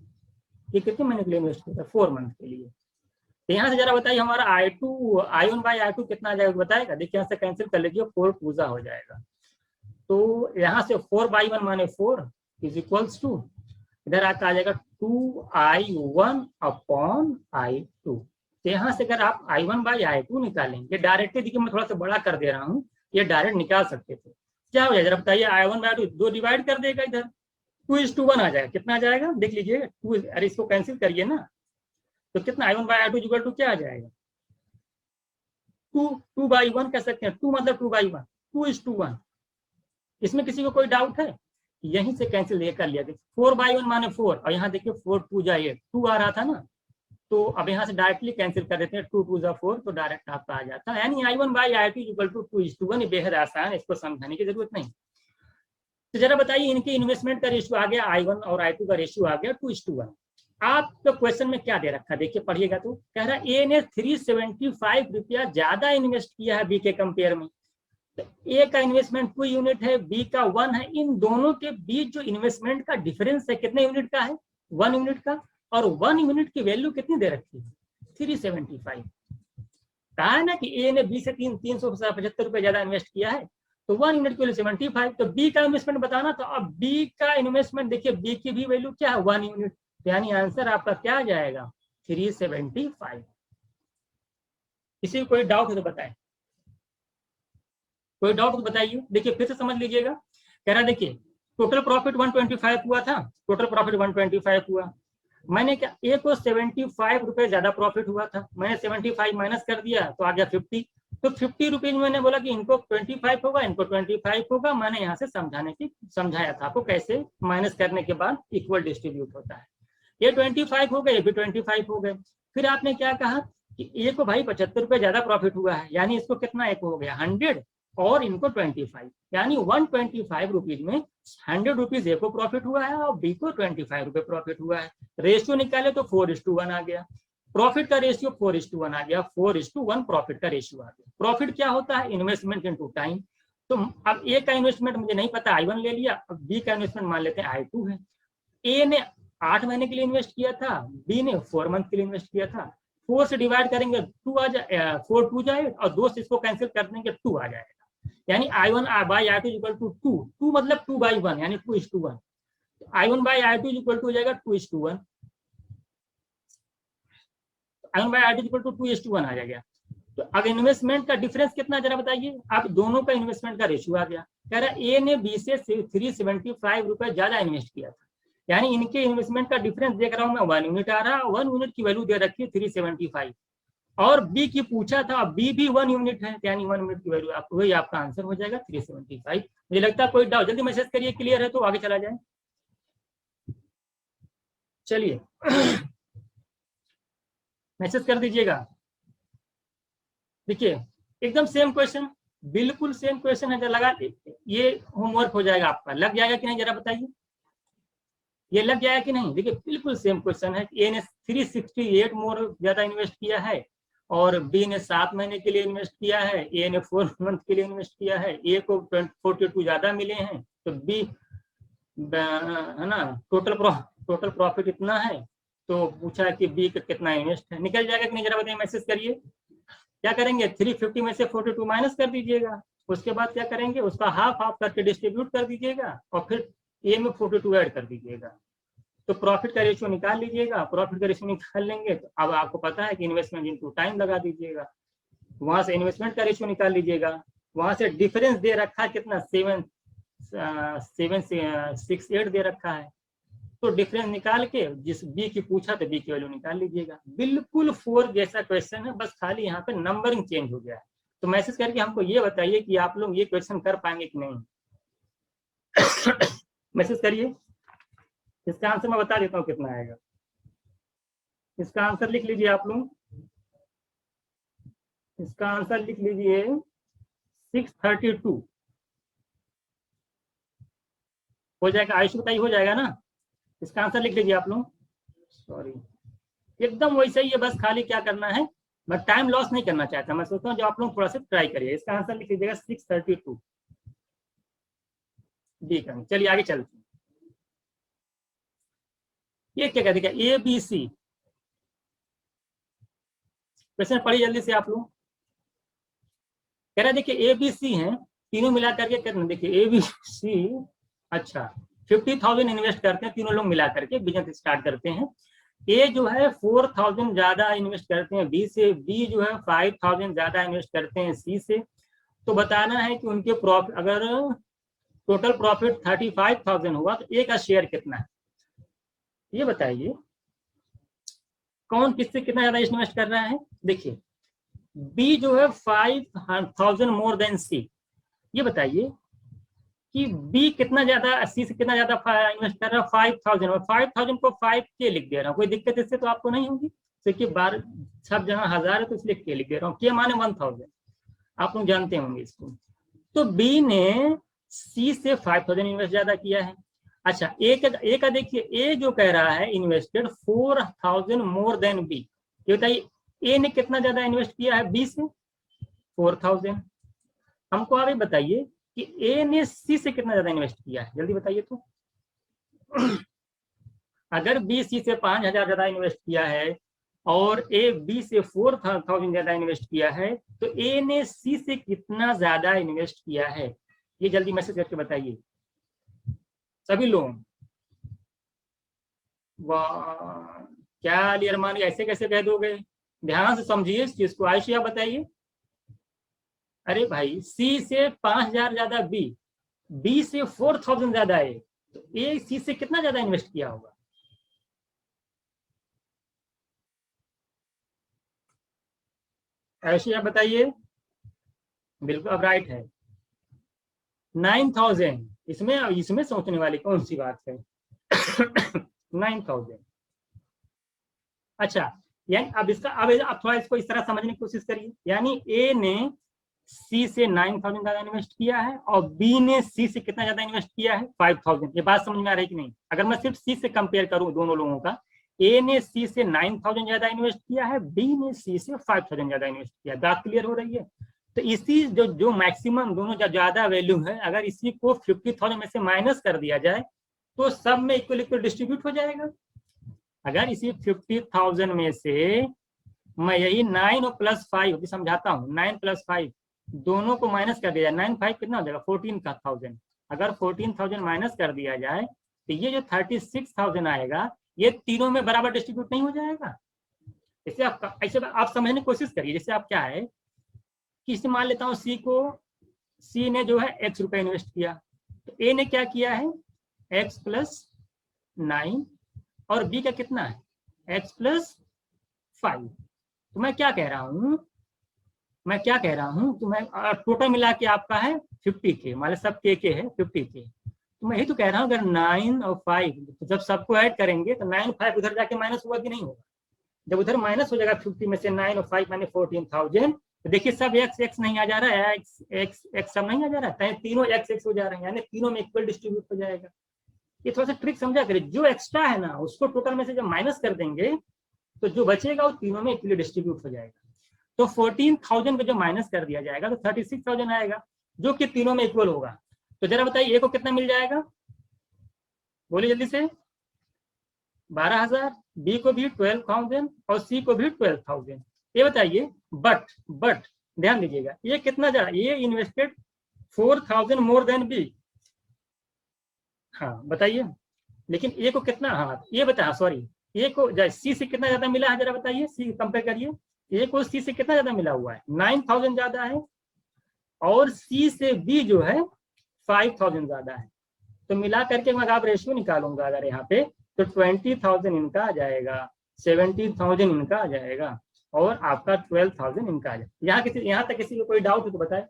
ये कितने महीने के लिए इन्वेस्ट होता है? 4 मंथ के लिए। तो यहाँ से जरा बताइए हमारा I1 बाई I2 कितना आ जाएगा बताएगा? देखिए यहाँ से कैंसिल कर लीजिए, 4 पूजा हो जाएगा। तो यहाँ से 4/1 माने 4 इज इक्वल्स टू, इधर आता आ जाएगा 2I1 अपॉन I2। तो यहाँ से अगर आप I1 बाई I2 निकालेंगे डायरेक्टली, देखिए मैं थोड़ा सा बड़ा कर दे रहा हूँ, ये डायरेक्ट निकाल सकते थे। क्या हो जाएगा जरा बताइए? I1 बाई I2 2 डिवाइड कर देगा, इधर 2:1 आ जाएगा। कितना आ जाएगा देख लीजिए, 2, अरे इसको कैंसिल करिए ना, तो कितना I1 by I2 equal to क्या आ जाएगा? 2/1 कह सकते हैं। 2 मतलब 2/1, 2:1। इसमें किसी को कोई डाउट है? यहीं से कैंसिल ये कर लिया। 4/1 माने 4, और यहाँ देखिए 4 2 जा 8, 2 आ रहा था ना, तो अब यहाँ से डायरेक्टली कैंसिल कर देते हैं। 2 2 जा 4, तो डायरेक्ट आपका आ जाता है, यानी I1 by I2 equal to 2:1। बेहद आसान, इसको समझाने की जरूरत नहीं। तो जरा बताइए इनके इन्वेस्टमेंट का रेशियो आ गया I1 और I2 का रेशियो आ गया 2:1। आपको क्वेश्चन में क्या दे रखा है देखिए, पढ़िएगा तो कह रहा है ए ने 375 रुपया ज्यादा इन्वेस्ट किया है बी के कंपेयर में। तो ए का इन्वेस्टमेंट 2 यूनिट है, बी का 1 है। इन दोनों के बीच जो इन्वेस्टमेंट का डिफरेंस है कितने यूनिट का है? 1 यूनिट का। और 1 यूनिट की वैल्यू कितनी दे रखी है? 375। कहा है ना कि ए ने बी से 375 रुपए ज्यादा इन्वेस्ट किया है, तो 1 यूनिट की वैल्यू 75। तो बी का इन्वेस्टमेंट बताना, तो अब बी का इन्वेस्टमेंट देखिए, बी की भी वैल्यू क्या है? 1 यूनिट। यानी आंसर आपका क्या आ जाएगा? 375। किसी को कोई डाउट है तो बताएं, कोई डाउट तो बताइए। देखिए फिर से समझ लीजिएगा, कह रहा देखिए टोटल प्रॉफिट 125 हुआ था, टोटल प्रॉफिट 125 हुआ। मैंने क्या, ए को 75 रुपए ज्यादा प्रॉफिट हुआ था, मैंने 75 माइनस कर दिया तो आ गया 50। तो 50 रुपीज मैंने बोला कि इनको 25 होगा, इनको 25 होगा। मैंने यहाँ से समझाया था आपको कैसे माइनस करने के बाद इक्वल डिस्ट्रीब्यूट होता है। ये 25 हो गए, ये भी 25 हो गए। फिर आपने क्या कहा कि ए को भाई 75 रुपए ज्यादा प्रॉफिट हुआ है, यानी इसको कितना एक हो गया 100, और इनको 25, यानी 125 रुपीज में 100 रुपीज ए को प्रॉफिट हुआ है और बी को 25 रुपए प्रॉफिट हुआ है। रेशियो निकाले तो 4:1 आ गया। प्रॉफिट का रेशियो 4:1 आ गया, 4:1 प्रॉफिट का रेशियो आ गया। प्रॉफिट क्या होता है? Investment into time. तो अब ए का इन्वेस्टमेंट मुझे नहीं पता, I1 ले लिया। अब बी का इन्वेस्टमेंट मान लेते हैं I2 है। ए ने 8 महीने के लिए इन्वेस्ट किया था, बी ने 4 मंथ के लिए इन्वेस्ट किया था। 4 से डिवाइड करेंगे 2 आ जाए, 4 2 जाए, और 2 से इसको कैंसिल कर देंगे 2 आ जाएगा। यानी I1 by I2 equal to 2 मतलब 2/1, यानी 2:1। I1 by I2 equal to हो जाएगा 2:1। I1 by I2 equal to 2:1 आ जाएगा। तो अब इन्वेस्टमेंट का डिफरेंस कितना जरा बताइए? आप दोनों का इन्वेस्टमेंट का रेशियो आ गया। कह रहा है ए ने बी से 375 रुपए ज्यादा इन्वेस्ट किया था, यानी इनके इन्वेस्टमेंट का डिफरेंस देख रहा हूं मैं 1 यूनिट आ रहा है। 1 यूनिट की वैल्यू दे रखी है 375, और बी की पूछा था, बी भी 1 यूनिट है, यानी 1 यूनिट की वैल्यू आपको, वही आपका आंसर हो जाएगा 375। मुझे लगता है कोई डाउट, जल्दी मैसेज करिए, क्लियर है तो आगे चला जाए। चलिए मैसेज कर दीजिएगा। देखिए एकदम सेम क्वेश्चन, बिल्कुल सेम क्वेश्चन है। लगा ये होमवर्क हो जाएगा आपका, लग जाएगा कि नहीं जरा बताइए? ये लग जाएगा कि नहीं? देखिए बिल्कुल सेम क्वेश्चन है। ए ने 368 मोर ज्यादा इन्वेस्ट किया है, और बी ने 7 महीने के लिए इन्वेस्ट किया है, ए ने 4 मंथ के लिए इन्वेस्ट किया है। ए को 42 ज्यादा मिले हैं, तो बी है ना, टोटल प्रॉफिट इतना है। तो पूछा कि बी का कितना इन्वेस्ट है, निकल जाएगा कि नहीं जरा बताइए, मैसेज करिए। क्या करेंगे? 350 में से 42 माइनस कर दीजिएगा, उसके बाद क्या करेंगे, उसका हाफ हाफ करके डिस्ट्रीब्यूट कर दीजिएगा, और फिर ए में 42 ऐड कर दीजिएगा। तो प्रॉफिट का रेशियो निकाल लीजिएगा। प्रॉफिट का रेशियो निकाल लेंगे तो अब आपको पता है कि इन्वेस्टमेंट इनटू टाइम लगा दीजिएगा। वहां से इन्वेस्टमेंट का रेशियो निकाल लीजिएगा, वहां से डिफरेंस दे रखा है कितना 768 दे रखा है, तो डिफरेंस निकाल के जिस बी की पूछा तो बी की वैल्यू निकाल लीजिएगा। बिल्कुल 4 जैसा क्वेश्चन है, बस खाली यहाँ पे नंबरिंग चेंज हो गया है। तो मैसेज करके हमको ये बताइए कि आप लोग ये क्वेश्चन कर पाएंगे कि नहीं। मैसेज करिए। इसका आंसर मैं बता देता हूँ कितना आएगा। इसका आंसर लिख लीजिए आप लोग, इसका आंसर लिख लीजिए 632 हो जाएगा। आयुष बताइए हो जाएगा ना? इसका आंसर लिख लीजिए आप लोग। सॉरी, एकदम वैसे ही है, बस खाली क्या करना है, मैं टाइम लॉस नहीं करना चाहता, मैं सोचता हूँ जो आप लोग थोड़ा सा ट्राई करिए। इसका आंसर लिख लीजिएगा 632 डी का। चलिए आगे चलते हैं। ये क्या कहते हैं, ए बी सी क्वेश्चन पढ़िए जल्दी से आप लोग। कह रहा है देखिए ए बी सी है, तीनों मिला करके कितना, देखिए ए बी सी, अच्छा 50,000 इन्वेस्ट करते हैं तीनों लोग मिला करके, बिजनेस स्टार्ट करते हैं। ए जो है 4,000 ज्यादा इन्वेस्ट करते हैं बी से, बी जो है 5,000 ज्यादा इन्वेस्ट करते हैं सी से। तो बताना है कि उनके प्रॉफिट, अगर टोटल प्रॉफिट 35,000 हुआ तो ए का शेयर कितना है, ये बताइए। कौन किससे कितना ज्यादा इन्वेस्ट कर रहा है? देखिए बी जो है 5,000 मोर देन सी, ये बताइए कि बी कितना ज्यादा सी से कितना ज्यादा इन्वेस्ट कर रहा है, 5,000, और 5,000 को 5 के लिख दे रहा हूँ, कोई दिक्कत इससे तो आपको नहीं होगी, क्योंकि 12 सब जहाँ 1000 है तो इसलिए के लिख दे रहा हूँ, के माने 1000, आप लोग जानते होंगे इसको। तो बी ने सी से 5,000 इन्वेस्ट ज्यादा किया है। अच्छा ए का देखिए, ए जो कह रहा है इन्वेस्टेड 4,000 मोर देन बी, ये बताइए ए ने कितना ज्यादा इन्वेस्ट किया है बी से, 4,000। हमको आप ये बताइए कि ए ने सी से कितना ज्यादा इन्वेस्ट किया है, जल्दी बताइए तो। अगर बी सी से 5,000 ज्यादा इन्वेस्ट किया है और ए बी से 4,000 ज्यादा इन्वेस्ट किया है, तो ए ने सी से कितना ज्यादा इन्वेस्ट किया है, ये जल्दी मैसेज करके बताइए सभी लोग। वाह क्या लियरमान, ऐसे कैसे कह दोगे, ध्यान से समझिए इस चीज को। आयशिया बताइए। अरे भाई सी से 5,000 ज्यादा बी, बी से 4,000 ज्यादा ए, तो ए सी से कितना ज्यादा इन्वेस्ट किया होगा? ऐसे आप बताइए। बिल्कुल अब राइट है 9,000। इसमें इसमें सोचने वाली कौन सी बात है। 9,000। अच्छा यानी अब इसका, अब थोड़ा इसको इस तरह समझने की कोशिश करिए, यानी ए ने सी से 9,000 ज्यादा इन्वेस्ट किया है और बी ने सी से कितना ज्यादा इन्वेस्ट किया है, 5,000। ये बात समझ में आ रही कि नहीं? अगर मैं सिर्फ सी से कंपेयर करूं दोनों लोगों का, ए ने सी से 9,000 ज्यादा इन्वेस्ट किया है, बी ने सी से 5,000 ज्यादा इन्वेस्ट किया। बात क्लियर हो रही है? तो इसी जो जो मैक्सिमम दोनों ज्यादा वैल्यू है, अगर इसी को 50,000 में से माइनस कर दिया जाए तो सब में इक्वल इक्वल डिस्ट्रीब्यूट हो जाएगा। अगर इसी 50,000 में से मैं यही 9 और +5 समझाता हूँ, 9 + 5 दोनों को माइनस कर दिया जाए, 9 5 कितना हो जाएगा 14,000। अगर 14,000 माइनस कर दिया जाए तो ये जो 36,000 आएगा, ये तीनों में बराबर डिस्ट्रीब्यूट नहीं हो जाएगा। इसे आप ऐसे आप समझने की कोशिश करिए। जैसे आप क्या है कि इसे मान लेता हूँ सी ने जो है x रुपए इन्वेस्ट किया, तो ए ने क्या किया है x + 9 और बी का कितना है x + 5। तो मैं क्या कह रहा हूँ तो मैं टोटल मिला के आपका है 50K, मतलब सब के है 50K। तो मैं यही तो कह रहा हूँ, अगर 9 और 5 तो जब सबको ऐड करेंगे तो 9 5 उधर जाके माइनस हुआ कि नहीं होगा? जब उधर माइनस हो जाएगा 50 में से 9 और 5 माने 14,000, तो देखिए सब x नहीं आ जा रहा है, x सब नहीं आ जा रहा है, तीनों x हो जा रहे हैं, यानी तीनों में इक्वल डिस्ट्रीब्यूट हो जाएगा। ये थोड़ा सा ट्रिक समझा करिए, जो एक्स्ट्रा है ना उसको टोटल में से जब माइनस कर देंगे तो जो बचेगा वो तीनों में इक्वली डिस्ट्रीब्यूट हो जाएगा। तो 14,000 को जो माइनस कर दिया जाएगा तो 36,000 आएगा, जो कि तीनों में इक्वल होगा। तो जरा बताइए ए को कितना मिल जाएगा, बोलिए जल्दी से। 12,000, बी को भी 12,000 और सी को भी 12,000। ये बताइए बट ध्यान दीजिएगा, ये कितना ज्यादा, ये इन्वेस्टेड 4,000 मोर देन बी। हाँ बताइए, लेकिन ए को कितना, हाँ ये बता, सॉरी ए को सी से कितना ज्यादा मिला है, जरा बताइए, सी कंपेयर करिए, ए को सी से कितना ज्यादा मिला हुआ है, 9000 ज्यादा है, और सी से बी जो है 5000 ज्यादा है। तो मिला करके मैं आप रेशियो निकालूंगा अगर यहाँ पे, तो 20,000 इनका आ जाएगा, 17,000 इनका आ जाएगा, और आपका 12,000 इनका आ जाएगा। यहाँ तक किसी को कोई डाउट हो तो बताए।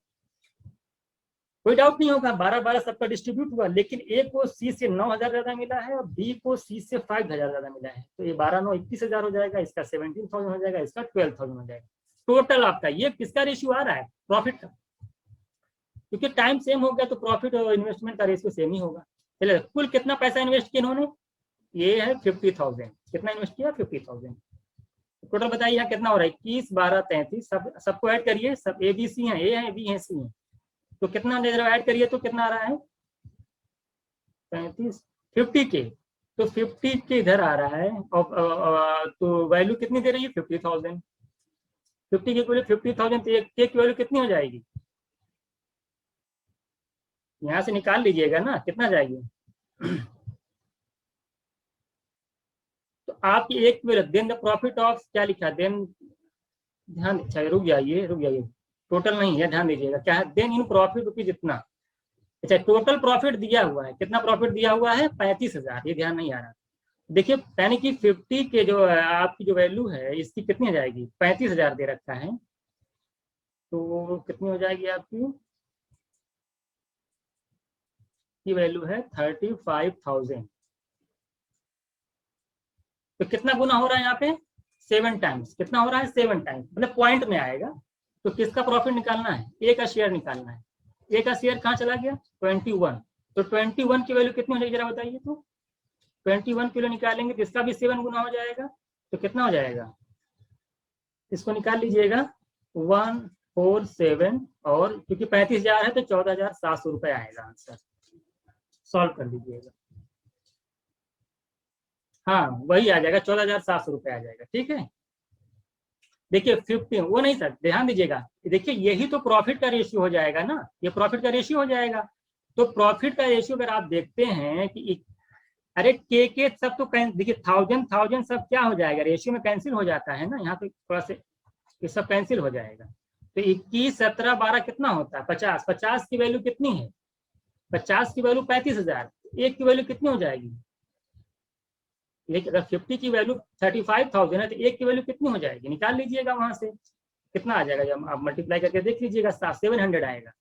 कोई डाउट नहीं होगा, 12-12 सबका डिस्ट्रीब्यूट हुआ, लेकिन ए को सी से 9,000 ज्यादा मिला है और बी को सी से 5,000 ज्यादा मिला है। तो ये 12-9 21,000 हो जाएगा, इसका 17,000 हो जाएगा, इसका 12,000 हो जाएगा। टोटल आपका ये किसका रेशियो आ रहा है, प्रॉफिट का, क्योंकि टाइम सेम हो गया तो प्रॉफिट और इन्वेस्टमेंट का रेशियो सेम ही होगा। चलिए, कुल कितना पैसा इन्वेस्ट किया इन्होंने, ये है 50,000। कितना इन्वेस्ट किया, 50,000। टोटल बताइए यहाँ कितना हो रहा है, 21, 12, 33, सबको ऐड करिए, सब ए बी सी है, ए है बी है सी है, तो कितना ऐड करिए तो कितना आ रहा है, 35, 50 के, तो 50 के इधर आ रहा है, और तो वैल्यू कितनी दे रही है, 50,000। 50 की वैल्यू 50,000, तो एक के की वैल्यू कितनी हो जाएगी, यहां से निकाल लीजिएगा ना, कितना जाएगी। तो आपकी एक देन द प्रॉफिट ऑफ, क्या लिखा, देन, ध्यान, अच्छा रुक जाइए, टोटल नहीं है, ध्यान दीजिएगा, क्या है, देन इन प्रॉफिट रुपीज इतना। अच्छा, टोटल प्रॉफिट दिया हुआ है, कितना प्रॉफिट दिया हुआ है, 35,000, ये ध्यान नहीं आ रहा। देखिए, यानी कि 50 के जो आपकी जो वैल्यू है इसकी कितनी हो जाएगी, 35,000 दे रखा है, तो कितनी हो जाएगी आपकी, की वैल्यू है 35,000। तो कितना गुना हो रहा है यहाँ पे, 7 टाइम्स। कितना हो रहा है, 7 टाइम्स, मतलब पॉइंट में आएगा। तो किसका प्रॉफिट निकालना है, ए का शेयर निकालना है। ए का शेयर कहाँ चला गया, 21। तो 21 की वैल्यू कितनी हो जाएगी जरा बताइए, तो 21 किलो निकालेंगे तो इसका भी 7 गुना हो जाएगा, तो कितना हो जाएगा, इसको निकाल लीजिएगा, 147, और क्योंकि 35,000 है तो 14,700 रुपए आएगा आंसर। सॉल्व कर लीजिएगा, हाँ वही आ जाएगा, 14,700 रुपए आ जाएगा। ठीक है, देखिए 50 वो नहीं सर, ध्यान दीजिएगा, देखिए यही तो प्रॉफिट का रेशियो हो जाएगा ना, ये प्रॉफिट का रेशियो हो जाएगा। तो प्रॉफिट का रेशियो अगर आप देखते हैं कि अरे के सब तो देखिए 1000 सब क्या हो जाएगा, रेशियो में कैंसिल हो जाता है ना, यहाँ पे थोड़ा से ये सब कैंसिल हो जाएगा। तो 21, 17, 12 कितना होता है, 50। 50 की वैल्यू कितनी है, 50 की वैल्यू 35,000, एक की वैल्यू कितनी हो जाएगी, अगर 50 की वैल्यू 35,000 है तो एक की वैल्यू कितनी हो जाएगी, निकाल लीजिएगा वहां से, कितना आ जाएगा, जब आप मल्टीप्लाई करके देख लीजिएगा, 700 आएगा।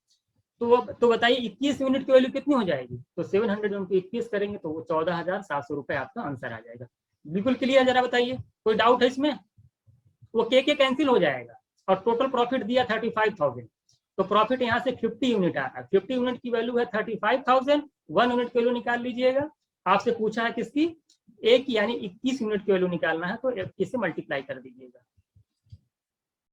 तो बताइए 21 यूनिट की वैल्यू कितनी हो जाएगी, तो 700 उनको 21 करेंगे तो वो 14,700 रुपए आपका आंसर आ जाएगा। बिल्कुल क्लियर, जरा बताइए, कोई डाउट है इसमें, वो के कैंसिल हो जाएगा, और टोटल प्रॉफिट दिया 35,000, तो प्रॉफिट यहाँ से 50 यूनिट आ रहा है, 50 यूनिट की वैल्यू है 35,000, 1 यूनिट की वैल्यू निकाल लीजिएगा। आपसे पूछा है किसकी, एक, यानी 21 यूनिट की वैल्यू निकालना है, तो 21 से मल्टीप्लाई कर दीजिएगा।